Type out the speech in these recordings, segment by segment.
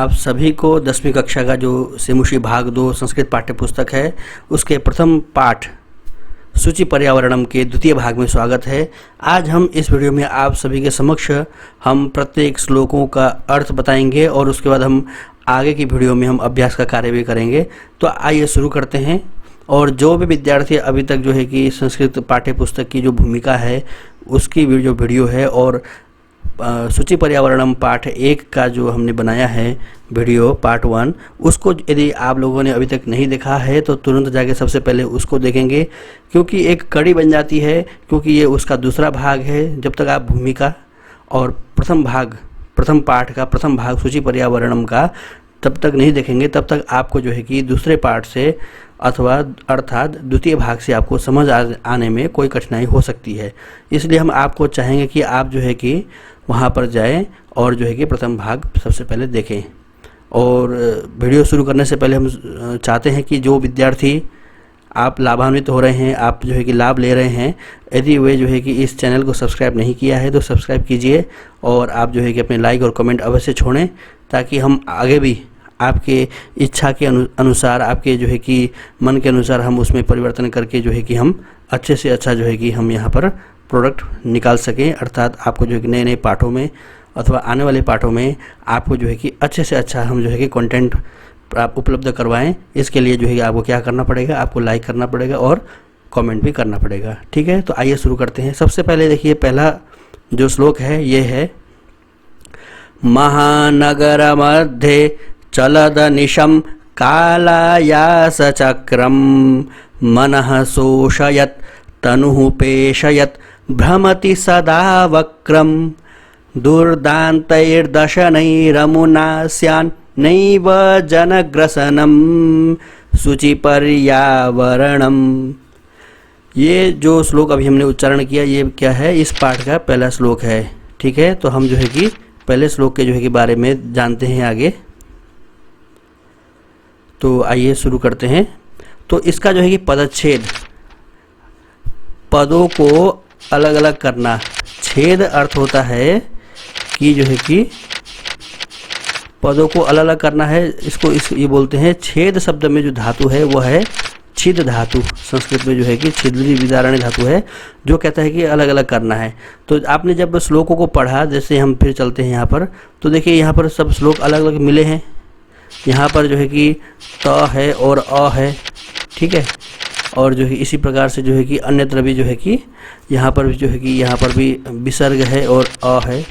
आप सभी को 10वीं कक्षा का जो सेमुषी भाग 2 संस्कृत पाठ्य पुस्तक है उसके प्रथम पाठ सूचि पर्यावरणम के द्वितीय भाग में स्वागत है। आज हम इस वीडियो में आप सभी के समक्ष हम प्रत्येक श्लोकों का अर्थ बताएंगे और उसके बाद हम आगे की वीडियो में हम अभ्यास का कार्य भी करेंगे। तो आइए शुरू करते हैं। और जो भी विद्यार्थी अभी तक जो है कि संस्कृत पाठ्य पुस्तक की जो भूमिका है उसकी जो वीडियो है और सूचि पर्यावरणम पाठ 1 का जो हमने बनाया है वीडियो पार्ट 1, उसको यदि आप लोगों ने अभी तक नहीं देखा है तो तुरंत जाके सबसे पहले उसको देखेंगे, क्योंकि एक कड़ी बन जाती है, क्योंकि ये उसका दूसरा भाग है। जब तक आप भूमिका और प्रथम पाठ का प्रथम भाग सूचि पर्यावरणम का तब तक नहीं देखेंगे, तब तक आपको जो है कि दूसरे पार्ट से अथवा अर्थात द्वितीय भाग से आपको समझ आने में कोई कठिनाई हो सकती है। इसलिए हम आपको चाहेंगे कि आप जो है कि वहाँ पर जाएं और जो है कि प्रथम भाग सबसे पहले देखें। और वीडियो शुरू करने से पहले हम चाहते हैं कि जो विद्यार्थी आप लाभान्वित हो रहे हैं, आप जो है कि लाभ ले रहे हैं, यदि वे जो है कि इस चैनल को सब्सक्राइब नहीं किया है तो सब्सक्राइब कीजिए और आप जो है कि अपने लाइक और कमेंट अवश्य छोड़ें, ताकि हम आगे भी आपके इच्छा के अनुसार, आपके जो है कि मन के अनुसार हम उसमें परिवर्तन करके जो है कि हम अच्छे से अच्छा जो है कि हम यहाँ पर प्रोडक्ट निकाल सकें। अर्थात आपको जो है कि नए नए पाठों में अथवा आने वाले पाठों में आपको जो है कि अच्छे से अच्छा हम जो है कि कंटेंट आप उपलब्ध करवाएं। इसके लिए जो है कि आपको क्या करना पड़ेगा, आपको लाइक करना पड़ेगा और कमेंट भी करना पड़ेगा। ठीक है, तो आइए शुरू करते हैं। सबसे पहले देखिए, पहला जो श्लोक है ये है, महानगर मध्ये चलदनिशं कालायास चक्रम मनः शोषयत् तनुः पेशयत् भ्रमति सदा वक्रम दुर्दान्तैर्दशनैरमुना स्यान् नैव जनग्रसनम सूचि पर्यावरणम। ये जो श्लोक अभी हमने उच्चारण किया ये क्या है, इस पाठ का पहला श्लोक है। ठीक है, तो हम जो है कि पहले श्लोक के जो है कि बारे में जानते हैं आगे। तो आइए शुरू करते हैं। तो इसका जो है कि पदच्छेद, पदों को अलग अलग करना। छेद अर्थ होता है कि जो है कि पदों को अलग अलग करना है। ये बोलते हैं, छेद शब्द में जो धातु है वो है छिद धातु। संस्कृत में जो है कि छिद्री विदारणी धातु है जो कहता है कि अलग अलग करना है। तो आपने जब श्लोकों को पढ़ा, जैसे हम फिर चलते हैं यहाँ पर, तो देखिए यहाँ पर सब श्लोक अलग अलग मिले हैं। यहाँ पर जो है कि त है और अ है, ठीक है, और जो है इसी प्रकार से जो है कि अन्यत्र भी जो है कि यहाँ पर भी जो है कि यहाँ पर भी विसर्ग है और अ है।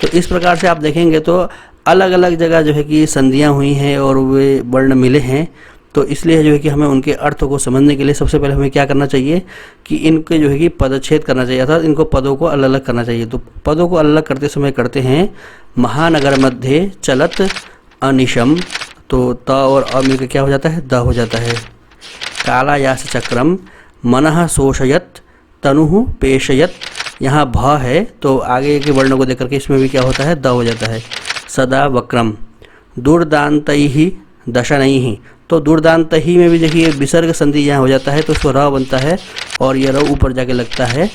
तो इस प्रकार से आप देखेंगे तो अलग अलग जगह जो है कि संधियाँ हुई हैं और वे वर्ण मिले हैं। तो इसलिए जो है कि हमें उनके अर्थ को समझने के लिए सबसे पहले हमें क्या करना चाहिए कि इनके जो है कि पदच्छेद करना चाहिए, अर्थात इनको पदों को अलग अलग करना चाहिए। तो पदों को अलग अलग करते समय करते हैं, महानगर मध्ये चलत अनिशम, तो त और अ मिलकर क्या हो जाता है, द हो जाता है। कालायास चक्रम मनः शोषयत तनुः पेशयत, यहाँ भ है तो आगे के वर्णों को देख करके इसमें भी क्या होता है, द हो जाता है। सदा वक्रम दुर्दान्तैः दशनैः, तो दुर्दान्तैः में भी देखिए विसर्ग संधि यहाँ हो जाता है तो इसको र बनता है और यह र ऊपर जाके लगता है।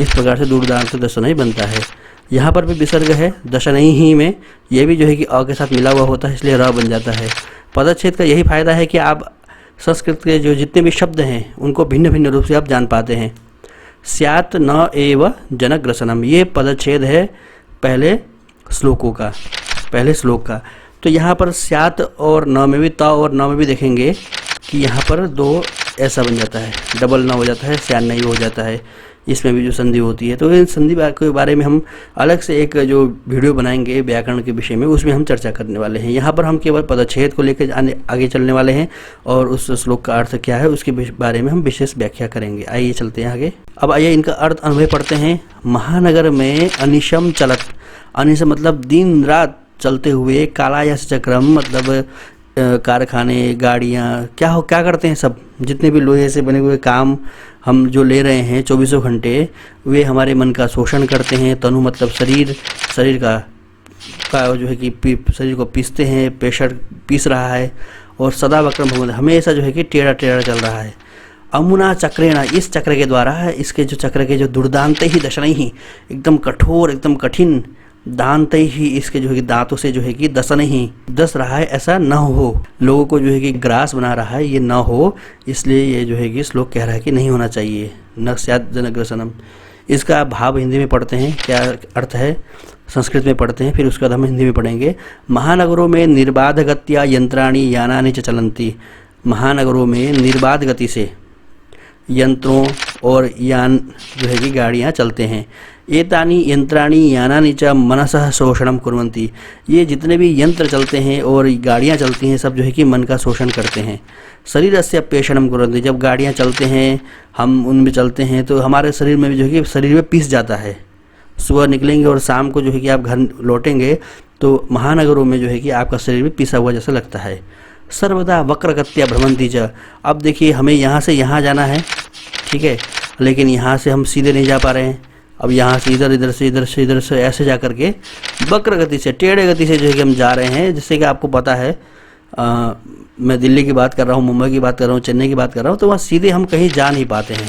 इस प्रकार से दुर्दान्त दशनैः बनता है। यहाँ पर भी विसर्ग है दशनैः में, यह भी जो है कि अ के साथ मिला हुआ होता है, इसलिए र बन जाता है। पदच्छेद का यही फायदा है कि आप संस्कृत के जो जितने भी शब्द हैं उनको भिन्न भिन्न रूप से आप जान पाते हैं। स्यात् न एव जनग्रसनम, ये पदच्छेद है पहले श्लोक का। तो यहाँ पर स्यात् और न में भी, त और न में भी देखेंगे कि यहाँ पर दो ऐसा बन जाता है, डबल न हो जाता है, स्यान् नहीं हो जाता है। इसमें भी जो संधि होती है, तो इन संधि के बारे में हम अलग से एक जो वीडियो बनाएंगे व्याकरण के विषय में, उसमें हम चर्चा करने वाले हैं। यहाँ पर हम केवल पदच्छेद को लेकर आगे चलने वाले हैं और उस श्लोक का अर्थ क्या है उसके बारे में हम विशेष व्याख्या करेंगे। आइए चलते हैं आगे। अब आइए इनका अर्थ अनुभव पढ़ते हैं। महानगर में अनिशम चलत, अनिशम मतलब दिन रात चलते हुए, कालायास चक्रम मतलब कारखाने, गाड़ियाँ क्या करते हैं, सब जितने भी लोहे से बने हुए काम हम जो ले रहे हैं 24 घंटे, वे हमारे मन का शोषण करते हैं। तनु मतलब शरीर का जो है कि शरीर को पीसते हैं, पीस रहा है। और सदा वक्रम हमेशा जो है कि टेढ़ा चल रहा है। अमुना चक्रेण, इस चक्र के द्वारा, इसके जो चक्र के जो दुर्दान्त ही दशनैः, एकदम कठोर एकदम कठिन दांत ही, इसके जो है कि दांतों से जो है कि दसन ही, दस रहा है ऐसा न हो, लोगों को जो है कि ग्रास बना रहा है ये न हो, इसलिए ये जो है कि श्लोक कह रहा है कि नहीं होना चाहिए। न स्यात् जनग्रसनम, इसका भाव हिंदी में पढ़ते हैं, क्या अर्थ है संस्कृत में पढ़ते हैं, फिर उसके बाद हम हिंदी में पढ़ेंगे। महानगरों में निर्बाध गत्या यंत्राणी यानानि च चलन्ति, महानगरों में निर्बाध गति से यंत्रों और यान जो है कि गाड़ियाँ चलते हैं। एतानि यंत्राणि यानानि च मनसः शोषणं कुर्वन्ति, ये जितने भी यंत्र चलते हैं और गाड़ियाँ चलती हैं सब जो है कि मन का शोषण करते हैं। शरीरस्य पेषणं कुर्वन्ति, जब गाड़ियाँ चलते हैं हम उनमें चलते हैं तो हमारे शरीर में भी जो है कि शरीर में पीस जाता है। सुबह निकलेंगे और शाम को जो है कि आप घर लौटेंगे तो महानगरों में जो है कि आपका शरीर भी पिसा हुआ जैसा लगता है। सर्वदा वक्रगत्या भ्रमन्ति च, अब देखिए हमें यहाँ से यहाँ जाना है, ठीक है, लेकिन यहाँ से हम सीधे नहीं जा पा रहे हैं। अब यहाँ से इधर, इधर से इधर से इधर से ऐसे जा करके वक्र गति से, टेढ़े गति से जो है कि हम जा रहे हैं। जिससे कि आपको पता है मैं दिल्ली की बात कर रहा हूँ, मुंबई की बात कर रहा हूँ, चेन्नई की बात कर रहा हूँ, तो वहाँ सीधे हम कहीं जा नहीं पाते हैं।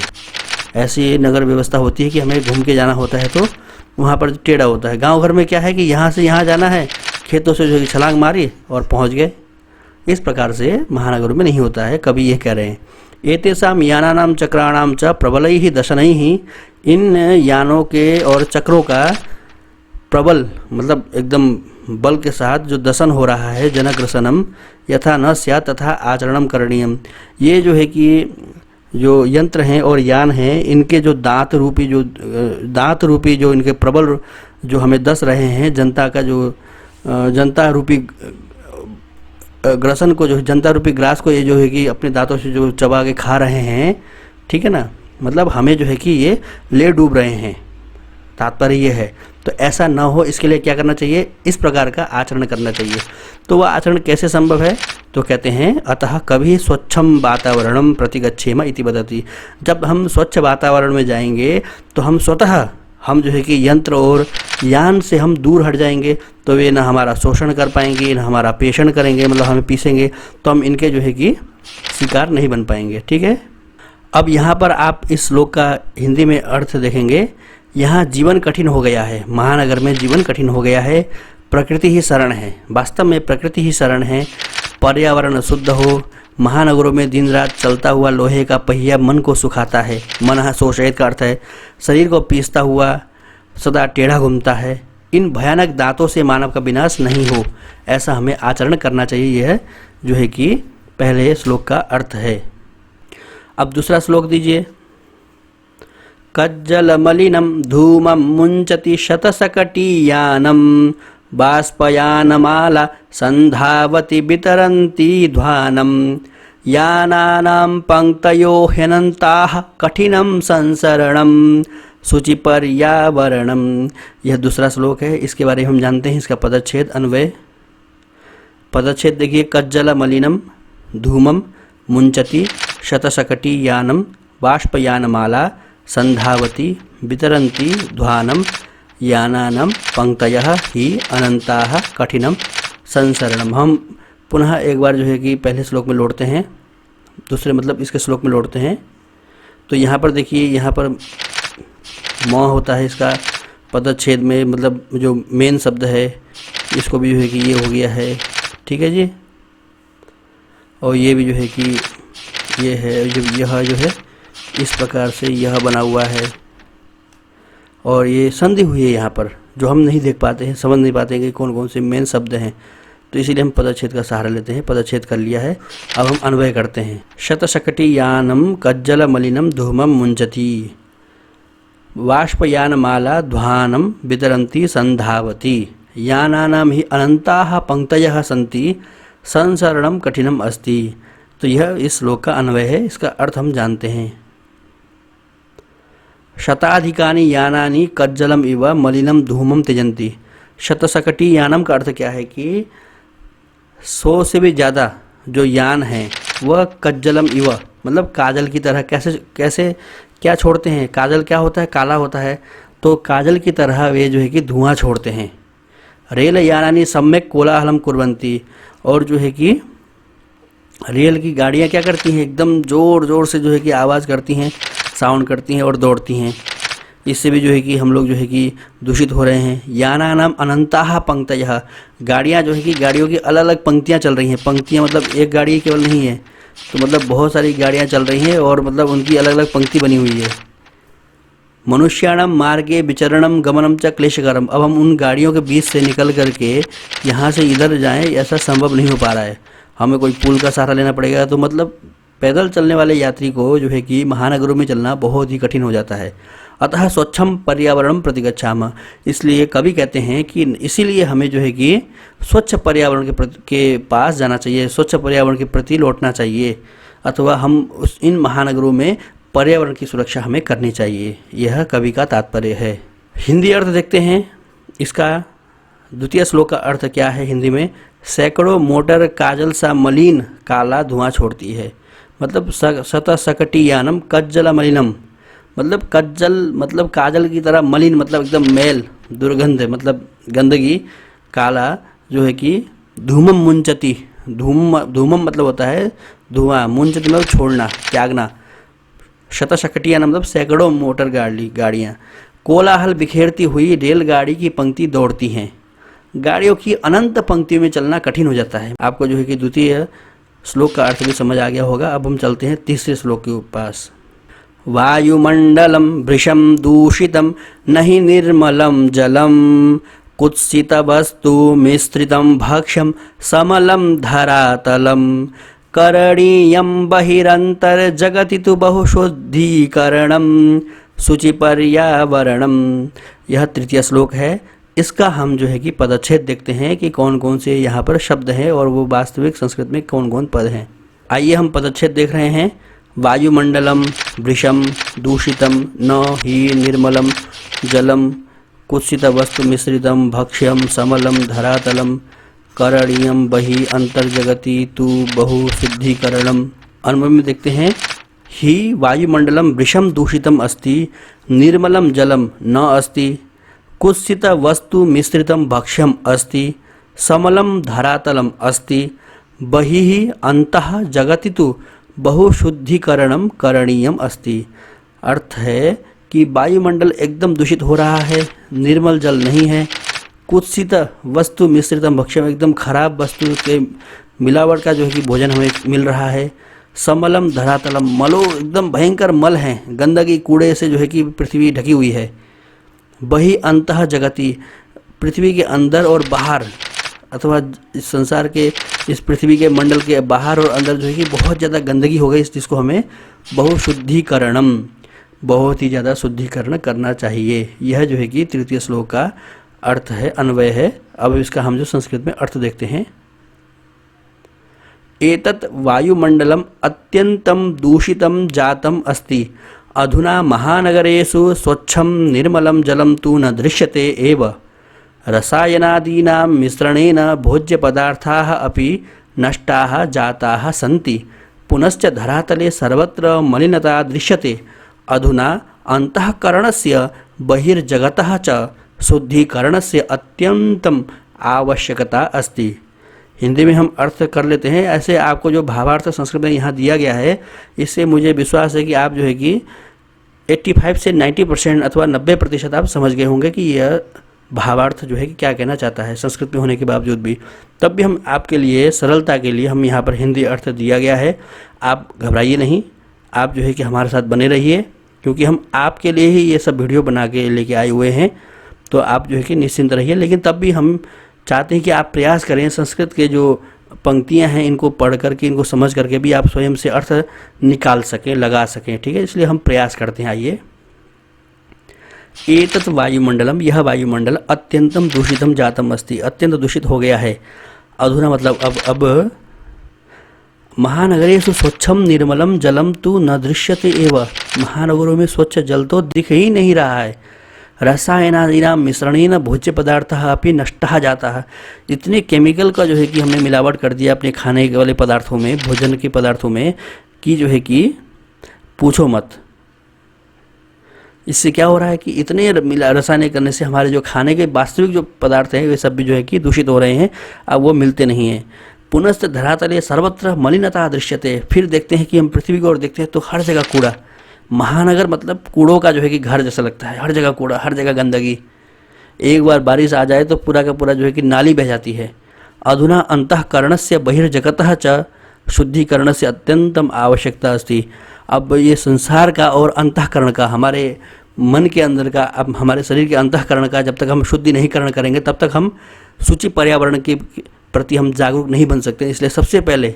ऐसी नगर व्यवस्था होती है कि हमें घूम के जाना होता है तो वहाँ पर टेढ़ा होता है। गाँव घर में क्या है कि यहाँ से यहाँ जाना है, खेतों से जो है छलांग मारी और पहुँच गए। इस प्रकार से महानगरों में नहीं होता है। कभी ये कह रहे हैं एतेषां यानानां चक्राणां च प्रबलैः दशनैः, इन यानों के और चक्रों का प्रबल मतलब एकदम बल के साथ जो दशन हो रहा है, जनग्रसनम यथा न स्यात् तथा आचरणम करणीयम, ये जो है कि जो यंत्र हैं और यान हैं इनके जो दांत रूपी जो इनके प्रबल जो हमें दस रहे हैं, जनता का जो जनता रूपी ग्रसन को, जो जनता रूपी ग्रास को ये जो है कि अपने दांतों से जो चबा के खा रहे हैं, ठीक है ना, मतलब हमें जो है कि ये ले डूब रहे हैं, तात्पर्य ये है। तो ऐसा ना हो इसके लिए क्या करना चाहिए, इस प्रकार का आचरण करना चाहिए। तो वह आचरण कैसे संभव है, तो कहते हैं अतः कभी स्वच्छम वातावरणम प्रतिगच्छेम इति वदति, जब हम स्वच्छ वातावरण में जाएंगे तो हम स्वतः हम जो है कि यंत्र और यान से हम दूर हट जाएंगे, तो वे ना हमारा शोषण कर पाएंगे ना हमारा पेषण करेंगे, मतलब हमें पीसेंगे, तो हम इनके जो है कि शिकार नहीं बन पाएंगे। ठीक है, अब यहाँ पर आप इस श्लोक का हिंदी में अर्थ देखेंगे। यहाँ जीवन कठिन हो गया है, महानगर में जीवन कठिन हो गया है, प्रकृति ही शरण है, वास्तव में प्रकृति ही शरण है। पर्यावरण शुद्ध हो, महानगरों में दिन रात चलता हुआ लोहे का पहिया मन को सुखाता है, मन शोषित का अर्थ है शरीर को पीसता हुआ सदा टेढ़ा घूमता है। इन भयानक दांतों से मानव का विनाश नहीं हो, ऐसा हमें आचरण करना चाहिए। यह जो है कि पहले श्लोक का अर्थ है। अब दूसरा श्लोक दीजिए। कज्जल मलिनम धूमम मुंचति शतशकटीयानम बाष्पयानमाला संधावति वितरन्ति ध्वानम यानानां पंक्तयो ह्यनन्ताः कठिनं संसरणं शुचिपर्यावरणम। यह दूसरा श्लोक है, इसके बारे में हम जानते हैं। इसका पदच्छेद अन्वय पदच्छेद देखिए। कज्जल मलिनम धूमम मुंचति शतशकटीयानम बाष्पयानमाला संधावति वितरन्ति ध्वानम यानानां पंक्तयः हि अनंताः कठिनम संसरणम। हम पुनः एक बार जो है कि पहले श्लोक में लौटते हैं, दूसरे मतलब इसके श्लोक में लौटते हैं। तो यहाँ पर देखिए, यहाँ पर म होता है इसका पदच्छेद में, मतलब जो मेन शब्द है इसको भी जो है कि ये हो गया है। ठीक है जी, और ये भी जो है कि ये है, यह जो है इस प्रकार से यह बना हुआ है और ये संधि हुई है यहाँ पर, जो हम नहीं देख पाते हैं, समझ नहीं पाते हैं कि कौन कौन से मेन शब्द हैं, तो इसीलिए हम पदच्छेद का सहारा लेते हैं। पदच्छेद कर लिया है, अब हम अन्वय करते हैं। शतशकटीयानम कज्जल मलिनम धूमम मुंचति बाष्पयानमाला ध्वानम वितरन्ति संधावति यानानां हि अनंताः पंक्तयः सन्ति संसरणम कठिनम अस्ति। तो यह इस श्लोक का अन्वय है, इसका अर्थ हम जानते हैं। शताधिकानि यानानि कज्जलम इव मलिनम धूमम त्यजन्ति। शतशकटी यानम का अर्थ क्या है कि 100 से भी ज़्यादा जो यान हैं वह कज्जलम इव मतलब काजल की तरह कैसे क्या छोड़ते हैं। काजल क्या होता है, काला होता है, तो काजल की तरह वे जो है कि धुआं छोड़ते हैं। रेल यानानि सम्यक कोलाहलम कुर्वन्ति, और जो है कि रेल की गाड़ियाँ क्या करती हैं, एकदम ज़ोर ज़ोर से जो है कि आवाज़ करती हैं, साउंड करती हैं और दौड़ती हैं। इससे भी जो है कि हम लोग जो है कि दूषित हो रहे हैं। यानानाम अनंताः पंक्तयः, गाड़ियाँ जो है कि गाड़ियों की अलग अलग पंक्तियाँ चल रही हैं। पंक्तियाँ मतलब एक गाड़ी केवल नहीं है, तो मतलब बहुत सारी गाड़ियाँ चल रही हैं और मतलब उनकी अलग अलग पंक्ति बनी हुई है। मनुष्याणाम मार्गे विचरणम गमनम च क्लेशकरम, अब हम उन गाड़ियों के बीच से निकल करके यहाँ से इधर जाएं, ऐसा संभव नहीं हो पा रहा है। हमें कोई पुल का सहारा लेना पड़ेगा। तो मतलब पैदल चलने वाले यात्री को जो है कि महानगरों में चलना बहुत ही कठिन हो जाता है। अतः स्वच्छम पर्यावरणम प्रतिगच्छामः, इसलिए कवि कहते हैं कि इसीलिए हमें जो है कि स्वच्छ पर्यावरण के पास जाना चाहिए, स्वच्छ पर्यावरण के प्रति लौटना चाहिए, अथवा हम इन महानगरों में पर्यावरण की सुरक्षा हमें करनी चाहिए। यह कवि का तात्पर्य है। हिंदी अर्थ देखते हैं इसका। द्वितीय श्लोक का अर्थ क्या है हिंदी में? सैकड़ों मोटर काजल सा मलिन काला धुआं छोड़ती है। मतलब सत सकटी यानम कज्जल मलिनम, मतलब कज्जल मतलब काजल की तरह, मलिन मतलब एकदम मैल दुर्गंध मतलब गंदगी, काला जो है कि धूमम मुंचती, धूमम मतलब होता है धुआं, मुंचती मतलब छोड़ना, त्यागना। शतशकटिया मतलब सैकड़ों मोटर गाड़ियाँ। कोलाहल बिखेरती हुई रेलगाड़ी की पंक्ति दौड़ती हैं। गाड़ियों की अनंत पंक्तियों में चलना कठिन हो जाता है। आपको जो है कि द्वितीय श्लोक का अर्थ भी समझ आ गया होगा। अब हम चलते हैं तीसरे श्लोक के पास। वायुमंडलम भृशम दूषितम नहि निर्मलम जलम कुत्सित वस्तु मिश्रितम भक्ष्यम समलम धरातलम करणीयम बहिरंतर जगति तु बहुशुद्धीकरणम शुचि पर्यावरणम। यह तृतीय श्लोक है। इसका हम जो है कि पदच्छेद देखते हैं कि कौन कौन से यहाँ पर शब्द हैं और वो वास्तविक संस्कृत में कौन कौन पद हैं। आइए हम पदच्छेद देख रहे हैं। वायुमंडलम भृशम दूषितम न ही निर्मलम जलम कुत्सित वस्तु मिश्रितम भक्ष्यम समलम धरातलम करणीयम बहि अंतर्जगति तु बहुशुद्धीकरणम। अनुमान में देखते हैं। ही वायुमंडलम भृशम दूषितम अस्ति, निर्मलम जलम न अस्ति, कुत्सित वस्तु मिश्रितम भक्ष्यम अस्ति, समलम धरातलम अस्ति, बहिः अंतः जगति तु बहुशुद्धीकरणम करणीयम अस्ति। अर्थ है कि वायुमंडल एकदम दूषित हो रहा है, निर्मल जल नहीं है, कुत्सित वस्तु मिश्रितम भक्ष्यम एकदम खराब वस्तु के मिलावट का जो है कि भोजन हमें मिल रहा है, समलम धरातलम मलो एकदम भयंकर मल है, गंदगी कूड़े से जो है कि पृथ्वी ढकी हुई है, बहि अंतः जगति पृथ्वी के अंदर और बाहर अथवा इस संसार के इस पृथ्वी के मंडल के बाहर और अंदर जो है कि बहुत ज़्यादा गंदगी हो गई, जिसको हमें बहुशुद्धीकरणम बहुत ही ज़्यादा शुद्धिकरण करना चाहिए। यह जो है कि तृतीय श्लोक का अर्थ है, अन्वय है। अब इसका हम जो संस्कृत में अर्थ देखते हैं। एतत् वायुमंडलम अत्यंतम दूषितम जातम अस्ति, अधुना महानगरेषु स्वच्छम निर्मलम जलम तु न दृश्यते एव, रसायनादीनां मिश्रणेन भोज्य पदार्थाः अपि नष्टाः जाताः सन्ति, पुनश्च धरातले सर्वत्र मलिनता दृश्यते, अधुना अंतःकरणस्य बहिर्जगतः च शुद्धिकरणस्य अत्यंतम आवश्यकता अस्ति। हिंदी में हम अर्थ कर लेते हैं। ऐसे आपको जो भावार्थ संस्कृत में यहाँ दिया गया है, इससे मुझे विश्वास है कि आप जो है कि 85 से 90% अथवा 90% आप समझ गए होंगे कि यह भावार्थ जो है कि क्या कहना चाहता है संस्कृत में होने के बावजूद भी। तब भी हम आपके लिए सरलता के लिए हम यहाँ पर हिंदी अर्थ दिया गया है। आप घबराइए नहीं, आप जो है कि हमारे साथ बने रहिए, क्योंकि हम आपके लिए ही ये सब वीडियो बना के लेके आए हुए हैं। तो आप जो है कि निश्चिंत रहिए। लेकिन तब भी हम चाहते हैं कि आप प्रयास करें, संस्कृत के जो पंक्तियां हैं इनको पढ़ करके, इनको समझ करके भी आप स्वयं से अर्थ निकाल सकें, लगा सकें। ठीक है, इसलिए हम प्रयास करते हैं। आइए। एतत् वायुमंडलम, यह वायुमंडल अत्यंतम दूषितम जातम अस्ति, अत्यंत दूषित हो गया है। अधुना मतलब अब महानगरेषु स्वच्छम निर्मलम जलम तु न दृश्यते एव, महानगरों में स्वच्छ जल तो दिख ही नहीं रहा है। रसायनादीनां मिश्रणेन भोज्य पदार्थः अपि नष्टः जातः, इतने केमिकल का जो है कि हमने मिलावट कर दिया अपने खाने वाले पदार्थों में, भोजन के पदार्थों में, कि जो है कि पूछो मत। इससे क्या हो रहा है कि इतने रसायन करने से हमारे जो खाने के वास्तविक जो पदार्थ हैं वे सब भी जो है कि दूषित हो रहे हैं, अब वो मिलते नहीं हैं। पुनश्च धरातले सर्वत्र मलिनता दृश्यते, फिर देखते हैं कि हम पृथ्वी को और देखते हैं तो हर जगह कूड़ा, महानगर मतलब कूड़ों का जो है कि घर जैसा लगता है, हर जगह कूड़ा, हर जगह गंदगी। एक बार बारिश आ जाए तो पूरा का पूरा जो है कि नाली बह जाती है। अधुना अंतःकरणस्य बहिर्जगतः च शुद्धिकरणस्य अत्यंतम आवश्यकता अस्ति। अब ये संसार का और अंतःकरण का, हमारे मन के अंदर का, अब हमारे शरीर के अंतःकरण का जब तक हम शुद्धिकरण करेंगे तब तक हम सूची पर्यावरण के प्रति हम जागरूक नहीं बन सकते। इसलिए सबसे पहले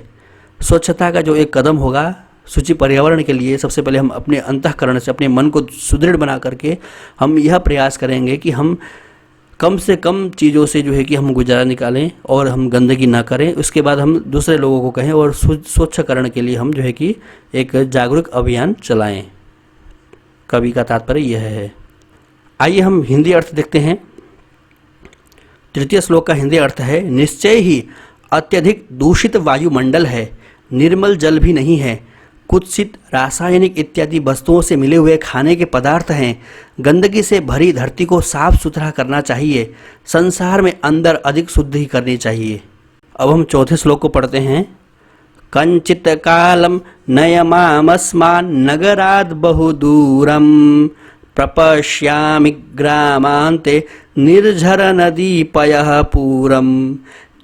स्वच्छता का जो एक कदम होगा सूची पर्यावरण के लिए, सबसे पहले हम अपने अंतःकरण से अपने मन को सुदृढ़ बना करके हम यह प्रयास करेंगे कि हम कम से कम चीज़ों से जो है कि हम गुजारा निकालें और हम गंदगी ना करें। उसके बाद हम दूसरे लोगों को कहें और स्वच्छकरण के लिए हम जो है कि एक जागरूक अभियान चलाएं। कवि का तात्पर्य यह है। आइए हम हिंदी अर्थ देखते हैं। तृतीय श्लोक का हिंदी अर्थ है, निश्चय ही अत्यधिक दूषित वायुमंडल है, निर्मल जल भी नहीं है, कुत्सित रासायनिक इत्यादि वस्तुओं से मिले हुए खाने के पदार्थ हैं, गंदगी से भरी धरती को साफ सुथरा करना चाहिए, संसार में अंदर अधिक शुद्धि करनी चाहिए। अब हम चौथे श्लोक को पढ़ते हैं। कंचित कालम नयमामस्मान् नगराद् बहुदूरम प्रपश्यामि ग्रामान्ते निर्झर नदीपयः पूरम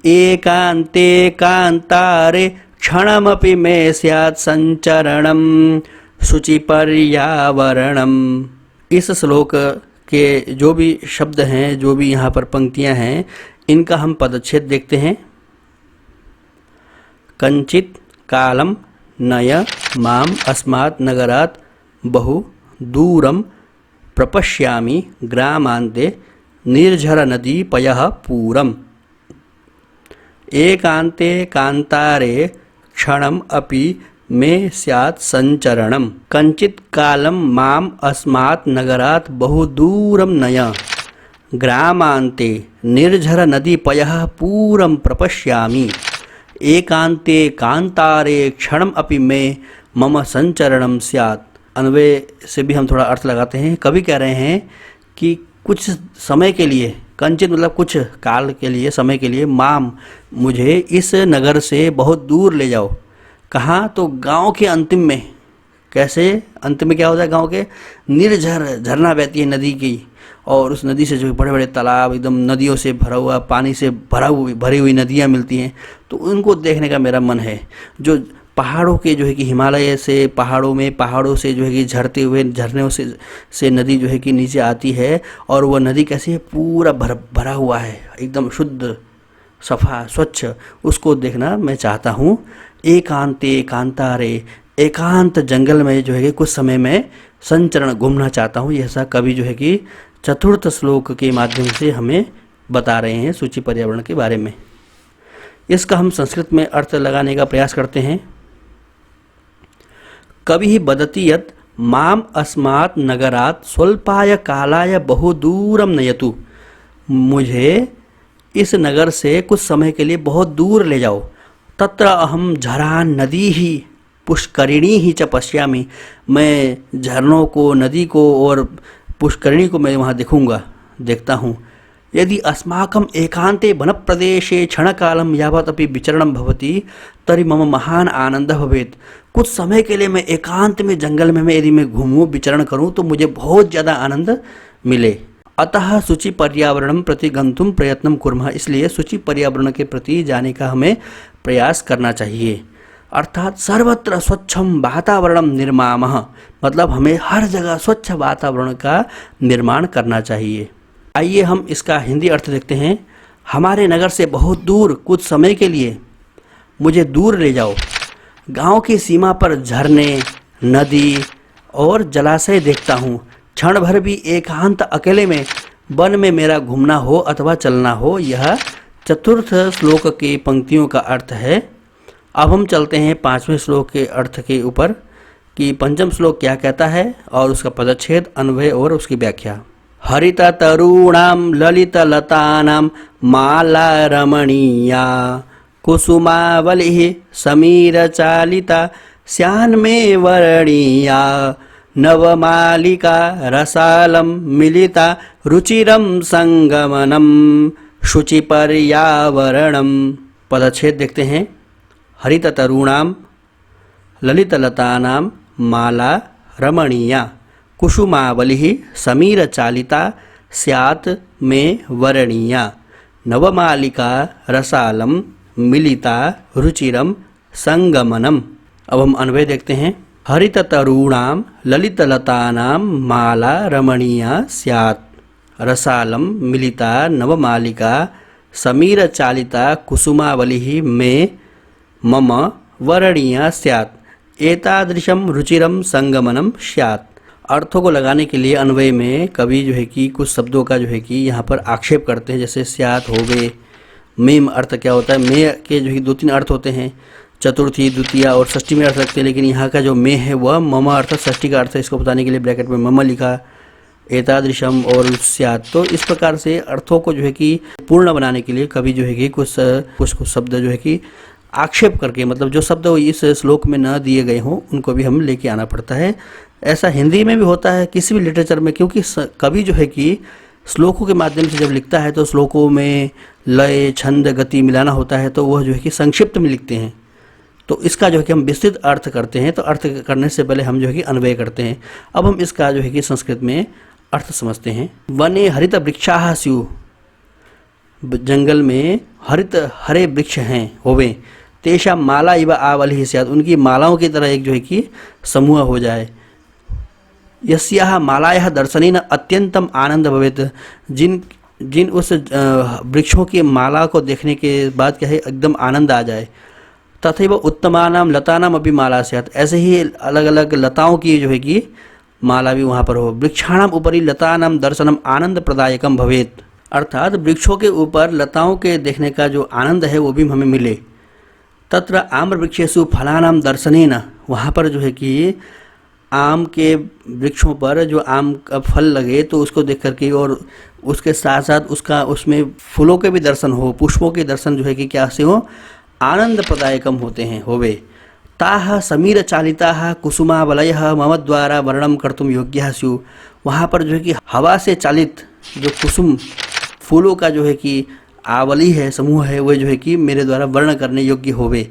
एकान्ते कान्तारे क्षणमपि मे स्यात् संचरणम शुचि पर्यावरणम। इस श्लोक के जो भी शब्द हैं, जो भी यहाँ पर पंक्तियाँ हैं, इनका हम पदच्छेद देखते हैं। कंचित कालम नय माम अस्मात् नगरात् बहु दूरम प्रपश्यामि ग्रामान्ते निर्झर नदी पयः पूरम एकान्ते कान्तारे क्षणम अपि मे स्यात् संचरणम। कंचित कालम माम अस्मात् नगरात् बहु दूरम नय ग्रामान्ते निर्झर नदी पयः पूरम प्रपश्यामि एकान्ते कान्तारे क्षणम अपि मे मम संचरणम स्यात्। अन्वय से भी हम थोड़ा अर्थ लगाते हैं। कवि कह रहे हैं कि कुछ समय के लिए, कंचित मतलब कुछ काल के लिए, समय के लिए, माम मुझे इस नगर से बहुत दूर ले जाओ। कहाँ? तो गांव के अंतिम में। कैसे? अंत में क्या होता है गांव के? निर्झर, झरना बहती है नदी की, और उस नदी से जो बड़े बड़े तालाब, एकदम नदियों से भरा हुआ, पानी से भरी हुई नदियाँ मिलती हैं, तो उनको देखने का मेरा मन है। जो पहाड़ों के जो है कि हिमालय से पहाड़ों से जो है कि झरते हुए झरनों से नदी जो है कि नीचे आती है, और वह नदी कैसी है? पूरा भरा हुआ है, एकदम शुद्ध, सफा, स्वच्छ, उसको देखना मैं चाहता हूँ। एकांते कांतारे, एकांत जंगल में जो है कि कुछ समय में संचरण, घूमना चाहता हूँ। यह ऐसा कवि जो है कि चतुर्थ श्लोक के माध्यम से हमें बता रहे हैं सूची पर्यावरण के बारे में। इसका हम संस्कृत में अर्थ लगाने का प्रयास करते हैं। कवि वदति यत् माम अस्मात् नगरात् स्वल्पाय कालाय बहु दूरम नयतु। मुझे इस नगर से कुछ समय के लिए बहुत दूर ले जाओ। तत्र अहम झरान नदी ही पुष्करिणी ही च पश्यामि। मैं झरनों को, नदी को और पुष्करिणी को मैं वहाँ देखता हूँ। यदि अस्माकम एकांते वन प्रदेशे क्षणकालम यावत् अपि विचरणं भवति तर्हि मम महान आनंदः भवेत्। कुछ समय के लिए मैं एकांत में जंगल में यदि मैं घूमूं, विचरण करूं, तो मुझे बहुत ज़्यादा आनंद मिले। अतः शुचि पर्यावरणं प्रति गंतुम प्रयत्नं कुर्मः। इसलिए शुचि पर्यावरण के प्रति जाने का हमें प्रयास करना चाहिए। अर्थात सर्वत्र स्वच्छम वातावरणम निर्मामः, मतलब हमें हर जगह स्वच्छ वातावरण का निर्माण करना चाहिए। आइए हम इसका हिंदी अर्थ देखते हैं। हमारे नगर से बहुत दूर कुछ समय के लिए मुझे दूर ले जाओ। गांव की सीमा पर झरने, नदी और जलाशय देखता हूँ। क्षण भर भी एकांत अकेले में वन में मेरा घूमना हो अथवा चलना हो। यह चतुर्थ श्लोक की पंक्तियों का अर्थ है। अब हम चलते हैं पांचवें श्लोक के अर्थ के ऊपर कि पंचम श्लोक क्या कहता है और उसका पदच्छेद, अन्वय और उसकी व्याख्या। हरित तरुणाम ललित लतानाम माला रमणीया कुसुमावलिः समीर चालिता श्यान्मे वर्णीया नवमालिका रसालम मिलिता रुचिरम संगमनम शुचि पर्यावरणम। पदच्छेद देखते हैं। हरित तरुणाम ललित लतानाम माला रमणीया कुसुमावलिः समीरचालिता स्यात् मे वरणीया नवमालिका रसालं मिलिता रुचिरम संगमनम। अब हम अन्वय देखते हैं। हरित तरूणाम ललित लतानाम माला रमणीया स्यात् रसालम मिलिता नवमालिका समीर चालिता कुसुमावलिः मे मम वरणीया स्यात् एतादृशम रुचिरम संगमनम स्यात्। अर्थों को लगाने के लिए अन्वय में कवि जो है कि कुछ शब्दों का जो है कि यहाँ पर आक्षेप करते हैं, जैसे स्यात् हो गए। मेम अर्थ क्या होता है? मे के जो है 2-3 अर्थ होते हैं, चतुर्थी, द्वितीया और षष्ठी में अर्थ रखते हैं, लेकिन यहाँ का जो मे है वह मम अर्थात षष्ठी का अर्थ है। इसको बताने के लिए ब्रैकेट में मम लिखा, एतादृशम और स्यात्। तो इस प्रकार से अर्थों को जो है कि पूर्ण बनाने के लिए कवि जो है कि कुछ शब्द जो है कि आक्षेप करके, मतलब जो शब्द इस श्लोक में न दिए गए हों उनको भी हम लेके आना पड़ता है। ऐसा हिंदी में भी होता है, किसी भी लिटरेचर में, क्योंकि कवि जो है कि श्लोकों के माध्यम से जब लिखता है तो श्लोकों में लय, छंद, गति मिलाना होता है, तो वह जो है कि संक्षिप्त में लिखते हैं। तो इसका जो है कि हम विस्तृत अर्थ करते हैं, तो अर्थ करने से पहले हम जो है कि अन्वय करते हैं। अब हम इसका जो है कि संस्कृत में अर्थ समझते हैं। वने हरित वृक्षाः स्युः, जंगल में हरे वृक्ष हैं होवे, तेषां माला इव आवलिः स्यात्, उनकी मालाओं की तरह एक जो है कि समूह हो जाए। यस्याः मालायाः दर्शनेन अत्यंतम आनंद भवेत्, जिन उस वृक्षों की माला को देखने के बाद क्या है एकदम आनंद आ जाए। तथैव उत्तमानां लतानां अपि माला स्यात्, ऐसे ही अलग अलग लताओं की जो है कि माला भी वहाँ पर हो। वृक्षाणाम् उपरि लतानां दर्शनम आनंद प्रदायकम भवेत्, अर्थात वृक्षों के ऊपर लताओं के देखने का जो आनंद है वो भी हमें मिले। तत्र आम्र वृक्षेषु फलानां दर्शनेन, वहाँ पर जो है कि आम के वृक्षों पर जो आम का फल लगे तो उसको देख करके, और उसके साथ साथ उसमें फूलों के भी दर्शन हो, पुष्पों के दर्शन जो है कि क्या से हो, आनंद प्रदायकम होते हैं होवे। ताः समीर चालिताः कुसुमावलयः मम द्वारा वर्णन कर्तुम योग्यः स्युः, वहाँ पर जो है कि हवा से चालित जो कुसुम फूलों का जो है कि आवली है, समूह है, वह जो है कि मेरे द्वारा वर्ण करने योग्य होवे।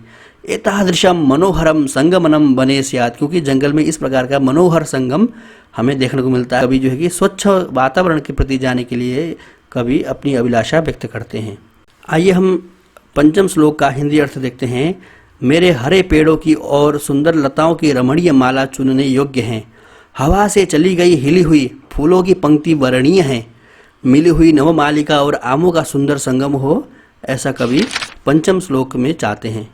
एतादृशम मनोहरम संगमनम बने स्यात्, क्योंकि जंगल में इस प्रकार का मनोहर संगम हमें देखने को मिलता है। कवि जो है कि स्वच्छ वातावरण के प्रति जाने के लिए कवि अपनी अभिलाषा व्यक्त करते हैं। आइए हम पंचम श्लोक का हिंदी अर्थ देखते हैं। मेरे हरे पेड़ों की और सुंदर लताओं की रमणीय माला चुनने योग्य हैं, हवा से चली गई हिली हुई फूलों की पंक्ति वर्णीय है, मिली हुई नवमालिका और आमों का सुंदर संगम हो, ऐसा कवि पंचम श्लोक में चाहते हैं।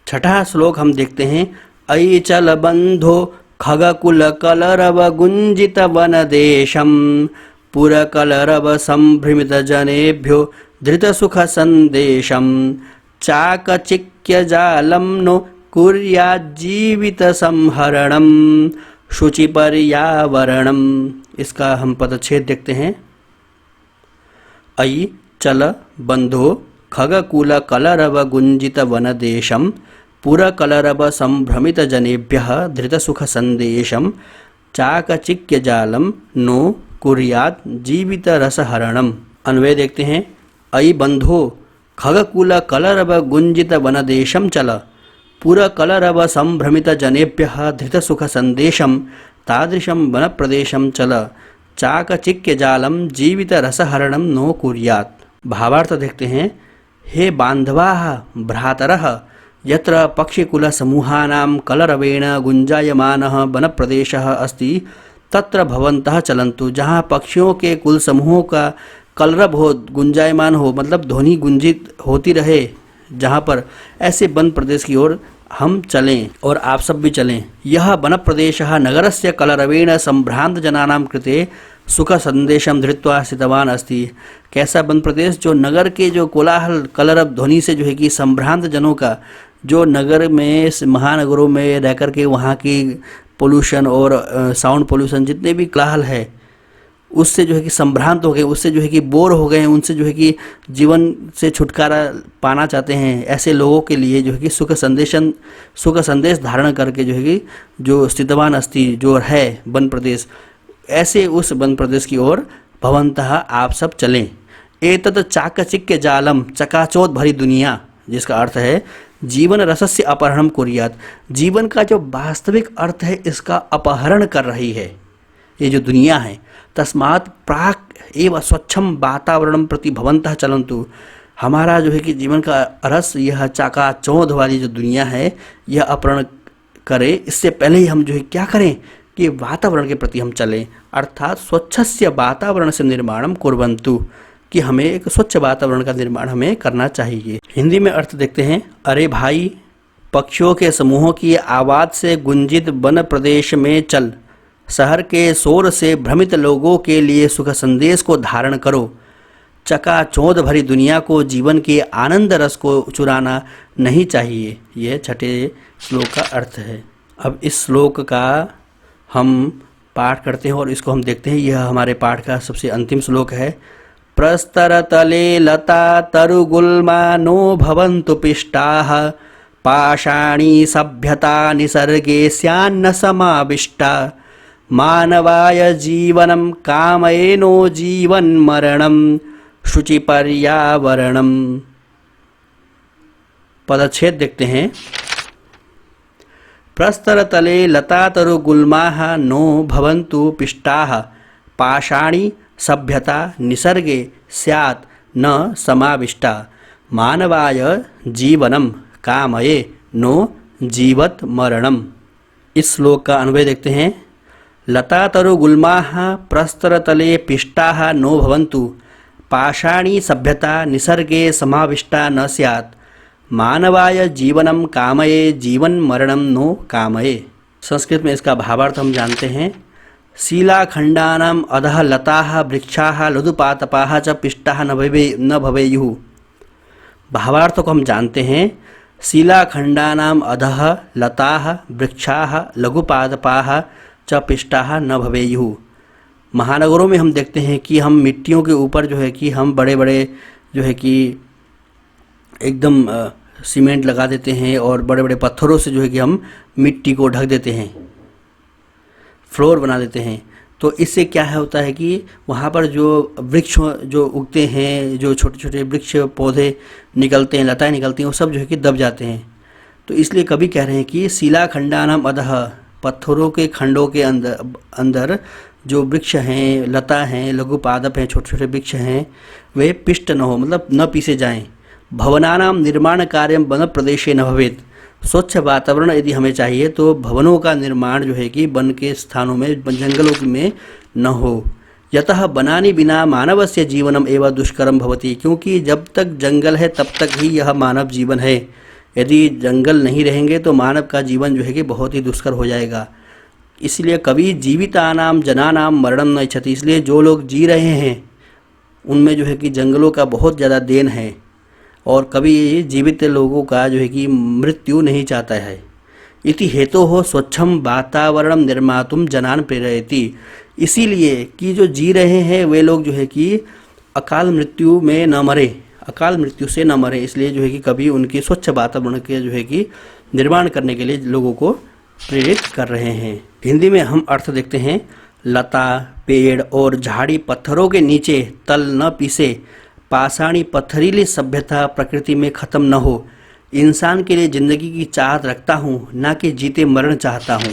छठा श्लोक हम देखते हैं। अयि चल बंधो खगकुल कलरव गुंजित वन देशम पुरकलरव संभ्रमित जनेभ्यो धृत सुख संदेशम चाकचिक्य जालम नो कुर्याज्जीवित संहरणम शुचि पर्यावरणम। इसका हम पदच्छेद देखते हैं। अयि चल बंधो खगकुल कलरव गुंजित वन देशम पुरकलरव संभ्रमित जनेभ्यः धृत सुख संदेशम चाकचिक्य जालम नो कुर्यात् जीवित रसहरणम। अन्वय देखते हैं। अयि बंधो खगकुल कलरव गुंजित वन देशम चल पुरकलरव संभ्रमित जनेभ्यः धृत सुख संदेशम तादृशम वन प्रदेशम चल चाकचिक्य जालम जीवित रसहरणम नो कुर्यात्। भावार्थ देखते हैं। हे बांधवाः भ्रातरः यत्र पक्षिकुल समूहानां कलरवेण गुंजायमानः वनप्रदेशः अस्ति तत्र भवन्तः चलन्तु। जहाँ पक्षियों के कुल समूहों का कलरव हो, गुंजायमान हो, मतलब ध्वनि गुंजित होती रहे, जहाँ पर ऐसे वन प्रदेश की ओर हम चलें और आप सब भी चलें। यह वन प्रदेशः नगरस्य कलरवेण संभ्रांत जनानां कृते सुख संदेशम धृत्वा स्थितवान अस्ति। कैसा वन प्रदेश? जो नगर के जो कोलाहल कलरव ध्वनि से जो है कि संभ्रांत जनों का, जो नगर में महानगरों में रह कर के वहाँ की पोल्यूशन और साउंड पोल्यूशन जितने भी कोलाहल है उससे जो है कि संभ्रांत हो गए, उससे जो है कि बोर हो गए, उनसे जो है कि जीवन से छुटकारा पाना चाहते हैं, ऐसे लोगों के लिए जो है कि सुख संदेश धारण करके जो है कि जो स्थितवान अस्ति जो है वन प्रदेश, ऐसे उस वन प्रदेश की ओर भवन्तः आप सब चलें। एतत् चाकचिक्य जालम, चकाचौंध भरी दुनिया, जिसका अर्थ है जीवन रसस्य अपहरणम कुर्यात्, जीवन का जो वास्तविक अर्थ है इसका अपहरण कर रही है ये जो दुनिया है। तस्मात् प्राक् एव स्वच्छम वातावरणम प्रति भवन्तः चलन्तु, हमारा जो है कि जीवन का रस यह चाकाचौंध वाली जो दुनिया है यह अपहरण करे, इससे पहले ही हम जो है क्या करें कि वातावरण के प्रति हम चलें, अर्थात स्वच्छस्य वातावरण से निर्माणम कुर्वन्तु, कि हमें एक स्वच्छ वातावरण का निर्माण हमें करना चाहिए। हिंदी में अर्थ देखते हैं। अरे भाई, पक्षियों के समूहों की आवाज़ से गुंजित वन प्रदेश में चल, शहर के शोर से भ्रमित लोगों के लिए सुख संदेश को धारण करो, चकाचौंध भरी दुनिया को जीवन के आनंद रस को चुराना नहीं चाहिए। यह छठे श्लोक का अर्थ है। अब इस श्लोक का हम पाठ करते हैं और इसको हम देखते हैं। यह हमारे पाठ का सबसे अंतिम श्लोक है। प्रस्तरतले लता तरुगुल्मा नो भवन्तु पिष्टाः, पाषाणी सभ्यता निसर्गे स्यान्न समाविष्टा, मानवाय जीवनं कामयेनो जीवन्मरणं शुचि पर्यावरणम। पदच्छेद देखते हैं। प्रस्तरतले लतातरुगुल्माः नो भवन्तु पिष्टाः, पाषाणी सभ्यता निसर्गे स्यात् न समाविष्टा, मानवाय जीवनम कामये नो जीवत मरणम। इस श्लोक का अन्वय देखते हैं। लतातरुगुल्माः प्रस्तरतले पिष्टाः नो भवन्तु, पाषाणी सभ्यता निसर्गे समाविष्टा न स्यात्, मानवाय जीवनम कामये जीवन मरणम नो कामये। संस्कृत में इसका भावार्थ हम जानते हैं। शीलाखंडानाम अधः लताः वृक्षाः लघुपादपाः च पिष्टाः न भवेयुः। भावार्थ को हम जानते हैं। शीलाखंडानाम अधः लताः वृक्षाः लघुपादपाः च पिष्टाः न भवेयुः। महानगरों में हम देखते हैं कि हम मिट्टियों के ऊपर जो है कि हम बड़े बड़े जो है कि एकदम सीमेंट लगा देते हैं और बड़े बड़े पत्थरों से जो है कि हम मिट्टी को ढक देते हैं, फ्लोर बना देते हैं। तो इससे क्या होता है कि वहाँ पर जो वृक्ष जो उगते हैं, जो छोटे छोटे वृक्ष पौधे निकलते हैं, लताएं निकलती हैं, वो सब जो है कि दब जाते हैं। तो इसलिए कवि कह रहे हैं कि शिलाखंडानाम अधः, पत्थरों के खंडों के अंदर जो वृक्ष हैं, लता हैं, लघु पादप हैं, छोटे छोटे वृक्ष हैं, वे पिष्ट न हो, मतलब न पीसे जाएं। भवनानाम निर्माण कार्यम वन प्रदेशे न भवेत्, स्वच्छ वातावरण यदि हमें चाहिए तो भवनों का निर्माण जो है कि वन के स्थानों में, जंगलों में न हो। यतः वनानि बिना मानवस्य जीवनम एवं दुष्करम भवति, क्योंकि जब तक जंगल है तब तक ही यह मानव जीवन है। यदि जंगल नहीं रहेंगे तो मानव का जीवन जो है कि बहुत ही दुष्कर हो जाएगा। इसलिए कवि जीवितानाम जनानाम मरणम न इच्छति, इसलिए जो लोग जी रहे हैं उनमें जो है कि जंगलों का बहुत ज़्यादा देन है और कभी जीवित लोगों का जो है कि मृत्यु नहीं चाहता है। इति हेतु हो स्वच्छम वातावरण निर्मातुम जनान प्रेरयति, इसीलिए कि जो जी रहे हैं वे लोग जो है कि अकाल मृत्यु में न मरे, अकाल मृत्यु से न मरे, इसलिए जो है कि कभी उनकी स्वच्छ वातावरण के जो है कि निर्माण करने के लिए लोगों को प्रेरित कर रहे हैं। हिंदी में हम अर्थ देखते हैं। लता, पेड़ और झाड़ी पत्थरों के नीचे तल न पीसे, पाषाणी पत्थरीली सभ्यता प्रकृति में खत्म न हो, इंसान के लिए जिंदगी की चाहत रखता हूँ, ना कि जीते मरण चाहता हूँ।